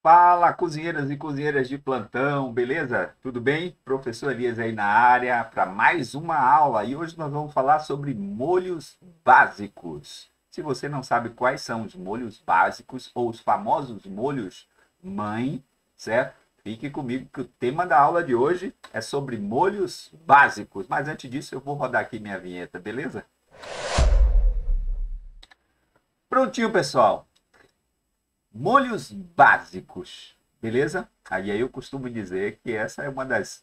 Fala, cozinheiras e cozinheiras de plantão, beleza? Tudo bem? Professor Elias aí na área para mais uma aula e hoje nós vamos falar sobre molhos básicos. Se você não sabe quais são os molhos básicos ou os famosos molhos mãe, certo? Fique comigo que o tema da aula de hoje é sobre molhos básicos. Mas antes disso eu vou rodar aqui minha vinheta, beleza? Prontinho, pessoal. Molhos básicos, beleza? Aí eu costumo dizer que essa é uma das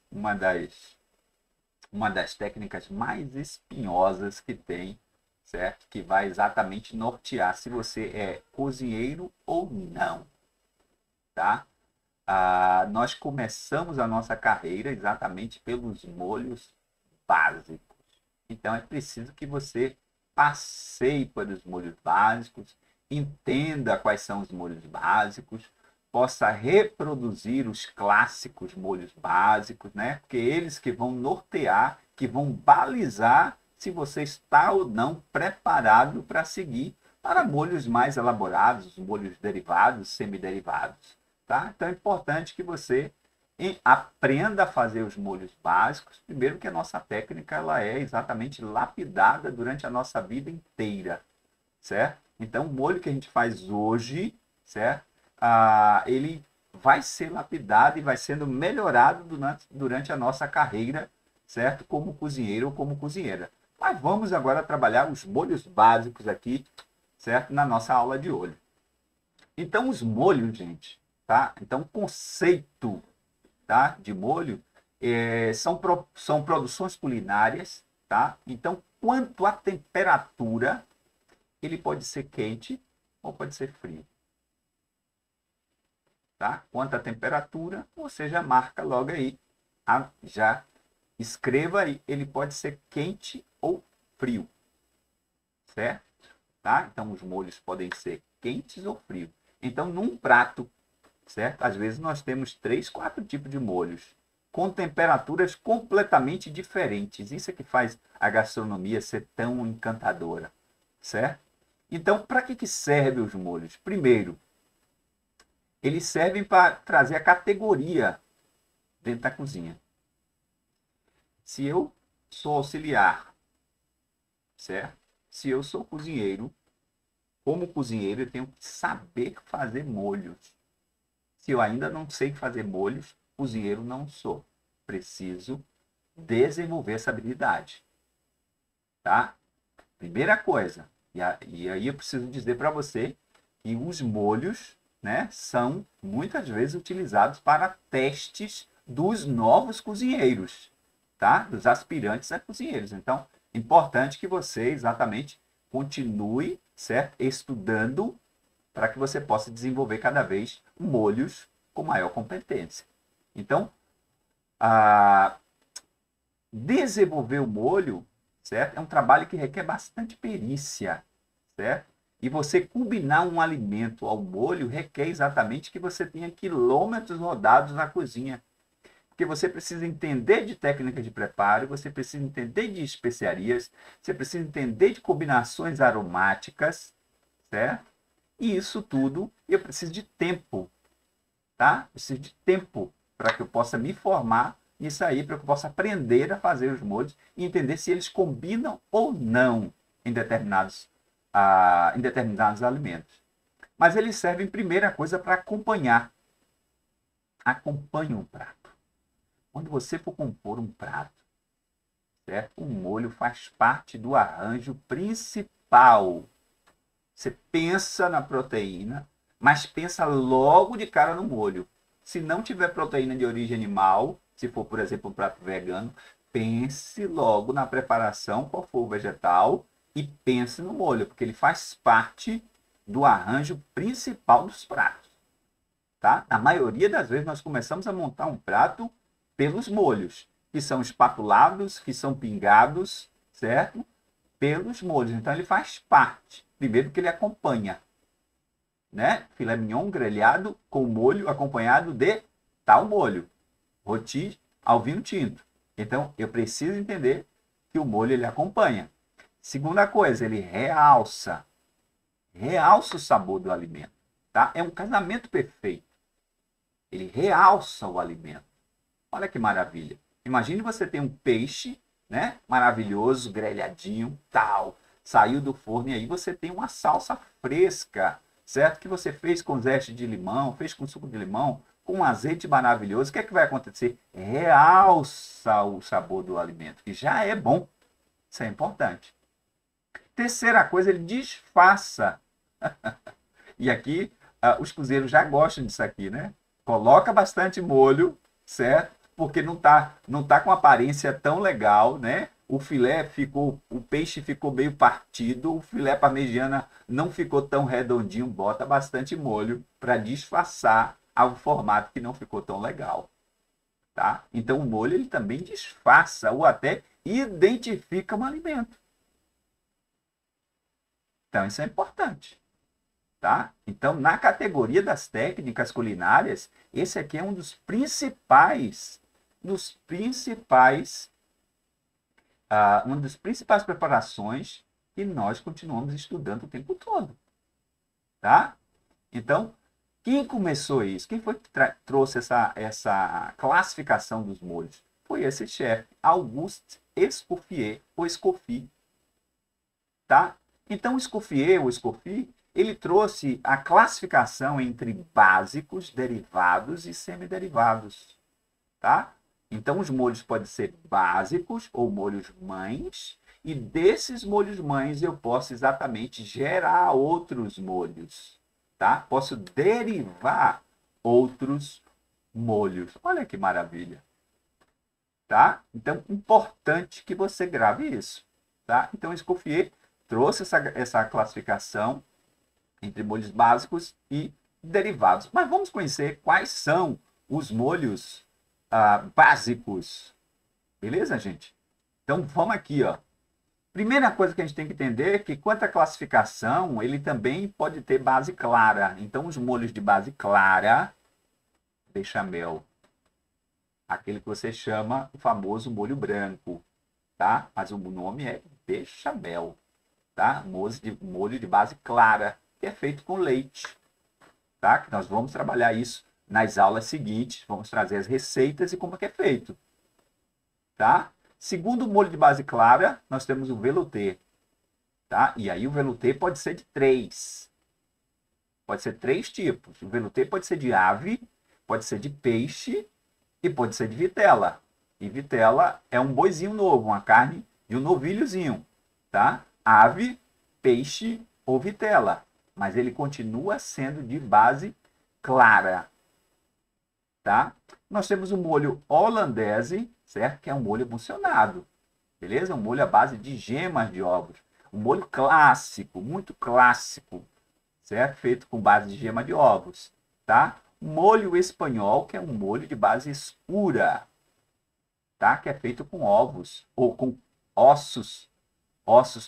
técnicas mais espinhosas que tem, certo? Que vai exatamente nortear se você é cozinheiro ou não, tá? Nós começamos a nossa carreira exatamente pelos molhos básicos. Então é preciso que você passeie pelos molhos básicos, entenda quais são os molhos básicos, possa reproduzir os clássicos molhos básicos, né? Porque eles que vão nortear, que vão balizar se você está ou não preparado para seguir para molhos mais elaborados, molhos derivados, semiderivados, tá? Então é importante que você aprenda a fazer os molhos básicos. Primeiro que a nossa técnica ela é exatamente lapidada durante a nossa vida inteira, certo? Então o molho que a gente faz hoje, certo? Ele vai ser lapidado e vai sendo melhorado durante a nossa carreira, certo? Como cozinheiro ou como cozinheira. Mas vamos agora trabalhar os molhos básicos aqui, certo? Na nossa aula de hoje. Então os molhos, gente, tá? Então o conceito, tá, de molho são produções culinárias, tá? Então, quanto à temperatura, ele pode ser quente ou pode ser frio, tá? Quanto à temperatura, você já marca logo aí, já escreva aí, ele pode ser quente ou frio, certo? Tá? Então, os molhos podem ser quentes ou frios. Então, num prato, certo? Às vezes nós temos 3, 4 tipos de molhos com temperaturas completamente diferentes. Isso é que faz a gastronomia ser tão encantadora, certo? Então, para que servem os molhos? Primeiro, eles servem para trazer a categoria dentro da cozinha. Se eu sou auxiliar, certo? Se eu sou cozinheiro, como cozinheiro eu tenho que saber fazer molhos. Se eu ainda não sei fazer molhos, cozinheiro não sou. Preciso desenvolver essa habilidade, tá? Primeira coisa, e aí eu preciso dizer para você que os molhos, né, são muitas vezes utilizados para testes dos novos cozinheiros, tá? Dos aspirantes a cozinheiros. Então, é importante que você exatamente continue, certo? Estudando para que você possa desenvolver cada vez molhos com maior competência. Então, desenvolver o molho, certo? É um trabalho que requer bastante perícia, certo? E você combinar um alimento ao molho requer exatamente que você tenha quilômetros rodados na cozinha. Porque você precisa entender de técnica de preparo, você precisa entender de especiarias, você precisa entender de combinações aromáticas, certo? E isso tudo eu preciso de tempo, tá? Preciso de tempo para que eu possa me formar nisso aí, para que eu possa aprender a fazer os molhos e entender se eles combinam ou não em determinados alimentos. Mas eles servem, primeira coisa, para acompanhar. Acompanhe um prato. Quando você for compor um prato, certo? O molho faz parte do arranjo principal. Você pensa na proteína, mas pensa logo de cara no molho. Se não tiver proteína de origem animal, se for, por exemplo, um prato vegano, pense logo na preparação, qual for o vegetal, e pense no molho, porque ele faz parte do arranjo principal dos pratos. Tá? Na maioria das vezes, nós começamos a montar um prato pelos molhos, que são espatulados, que são pingados, certo? Pelos molhos. Então, ele faz parte. Primeiro que ele acompanha, né? Filé mignon grelhado com molho acompanhado de tal molho. Roti ao vinho tinto. Então, eu preciso entender que o molho ele acompanha. Segunda coisa, ele realça o sabor do alimento, tá? É um casamento perfeito. ele realça o alimento. Olha que maravilha. Imagine você ter um peixe, né, maravilhoso, grelhadinho, tal, saiu do forno e aí você tem uma salsa fresca, certo? Que você fez com zeste de limão, fez com suco de limão, com um azeite maravilhoso. O que é que vai acontecer? Realça o sabor do alimento, que já é bom. Isso é importante. Terceira coisa, ele disfarça. E aqui, os cozeiros já gostam disso aqui, né? Coloca bastante molho, certo? Porque não tá com aparência tão legal, né? O peixe ficou meio partido, o filé parmegiana não ficou tão redondinho, bota bastante molho para disfarçar ao formato que não ficou tão legal, tá? Então o molho ele também disfarça ou até identifica um alimento. Então isso é importante. Tá? Então, na categoria das técnicas culinárias, esse aqui é um uma das principais preparações que nós continuamos estudando o tempo todo, tá? Então, quem começou isso? Quem foi que trouxe essa classificação dos molhos? Foi esse chefe, Auguste Escoffier, ou Escoffier, tá? Então, o Escoffier, ou Escoffier, ele trouxe a classificação entre básicos, derivados e semiderivados, tá? Então, os molhos podem ser básicos ou molhos mães, e desses molhos mães eu posso exatamente gerar outros molhos, tá? Posso derivar outros molhos. Olha que maravilha, tá? Então, importante que você grave isso, tá? Então, Escoffier trouxe essa classificação entre molhos básicos e derivados. Mas vamos conhecer quais são os molhos básicos. Beleza, gente? Então, vamos aqui, ó. Primeira coisa que a gente tem que entender é que, quanto à classificação, ele também pode ter base clara. Então, os molhos de base clara, bechamel, aquele que você chama o famoso molho branco, tá? Mas o nome é bechamel, tá? Molho de base clara, que é feito com leite, tá? Que nós vamos trabalhar isso nas aulas seguintes, vamos trazer as receitas e como é que é feito, tá? Segundo o molho de base clara, nós temos o velouté, tá? E aí o velouté pode ser de pode ser três tipos. O velouté pode ser de ave, pode ser de peixe e pode ser de vitela. E vitela é um boizinho novo, uma carne de um novilhozinho, tá? Ave, peixe ou vitela, mas ele continua sendo de base clara, tá? Nós temos o molho holandese, certo? Que é um molho emulsionado, beleza? Um molho à base de gemas de ovos. Um molho clássico, muito clássico, certo? Feito com base de gema de ovos, tá? Molho espanhol, que é um molho de base escura, tá? Que é feito com ovos ou com ossos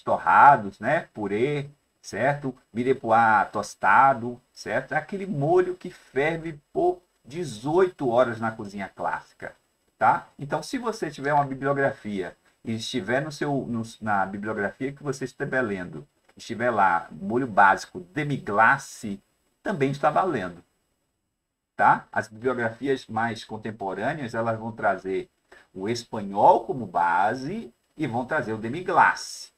torrados, né? Purê, certo? Mirepoix tostado, certo? É aquele molho que ferve por 18 horas na cozinha clássica, tá? Então, se você tiver uma bibliografia e estiver na bibliografia que você estiver lendo, estiver lá, molho básico demi-glace, também está valendo, tá? As bibliografias mais contemporâneas, elas vão trazer o espanhol como base e vão trazer o demi-glace.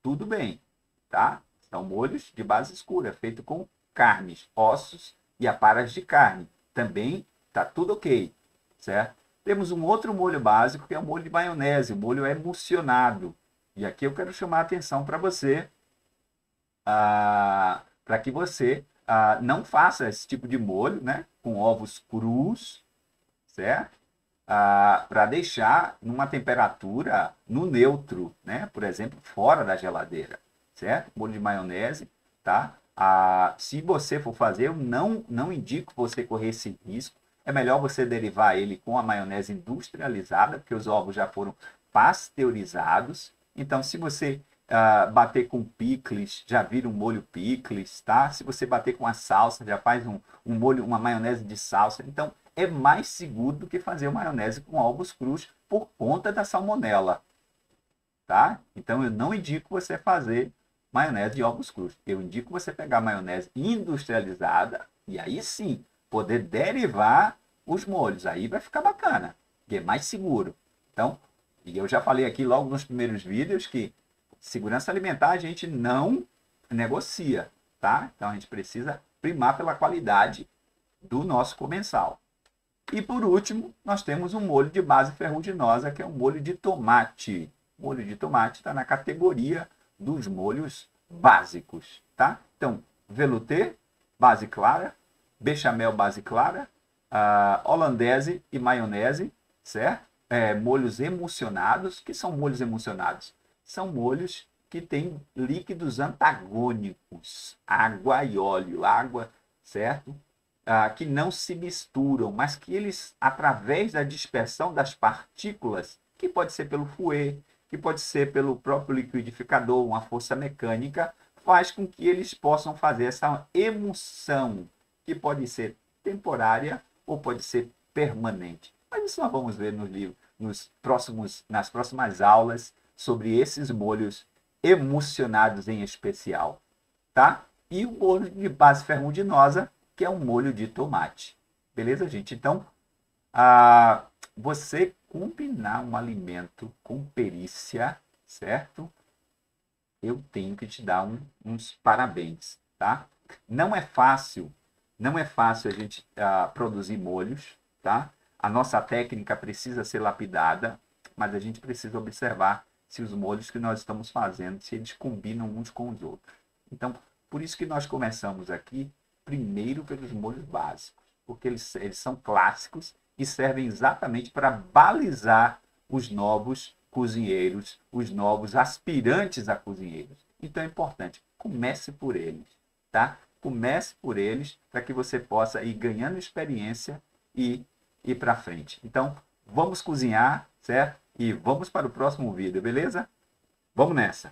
Tudo bem, tá? São molhos de base escura, feito com carnes, ossos e aparas de carne. Também tá tudo ok, certo? Temos um outro molho básico, que é o molho de maionese, o molho emulsionado. E aqui eu quero chamar a atenção para você, para que você não faça esse tipo de molho, né? Com ovos crus, certo? Para deixar numa temperatura no neutro, né? Por exemplo, fora da geladeira, certo? Molho de maionese, tá? Se você for fazer, eu não indico você correr esse risco. É melhor você derivar ele com a maionese industrializada, porque os ovos já foram pasteurizados. Então, se você bater com picles, já vira um molho picles, tá? Se você bater com a salsa, já faz um molho, uma maionese de salsa. Então, é mais seguro do que fazer maionese com ovos crus por conta da salmonela, tá? Então, eu não indico você fazer maionese de ovos crus. Eu indico você pegar maionese industrializada e aí sim poder derivar os molhos. Aí vai ficar bacana, que é mais seguro. Então, e eu já falei aqui logo nos primeiros vídeos que segurança alimentar a gente não negocia, tá? Então a gente precisa primar pela qualidade do nosso comensal. E por último, nós temos um molho de base ferruginosa, que é um molho de tomate. O molho de tomate está na categoria dos molhos básicos, tá? Então, velouté, base clara, bechamel, base clara, holandese e maionese, certo? Molhos emulsionados. O que são molhos emulsionados? São molhos que têm líquidos antagônicos, água e óleo, água, certo? Que não se misturam, mas que eles, através da dispersão das partículas, que pode ser pelo fouet, que pode ser pelo próprio liquidificador, uma força mecânica, faz com que eles possam fazer essa emulsão, que pode ser temporária ou pode ser permanente. Mas isso nós vamos ver no livro, nas próximas aulas sobre esses molhos emulsionados em especial, tá? E o molho de base ferruginosa, que é um molho de tomate. Beleza, gente? Então, você combinar um alimento com perícia, certo? Eu tenho que te dar uns parabéns, tá? Não é fácil a gente produzir molhos, tá? A nossa técnica precisa ser lapidada, mas a gente precisa observar se os molhos que nós estamos fazendo, se eles combinam uns com os outros. Então, por isso que nós começamos aqui primeiro pelos molhos básicos, porque eles são clássicos e servem exatamente para balizar os novos cozinheiros, os novos aspirantes a cozinheiros. Então é importante, comece por eles, tá? Comece por eles para que você possa ir ganhando experiência e ir para frente. Então, vamos cozinhar, certo? E vamos para o próximo vídeo, beleza? Vamos nessa!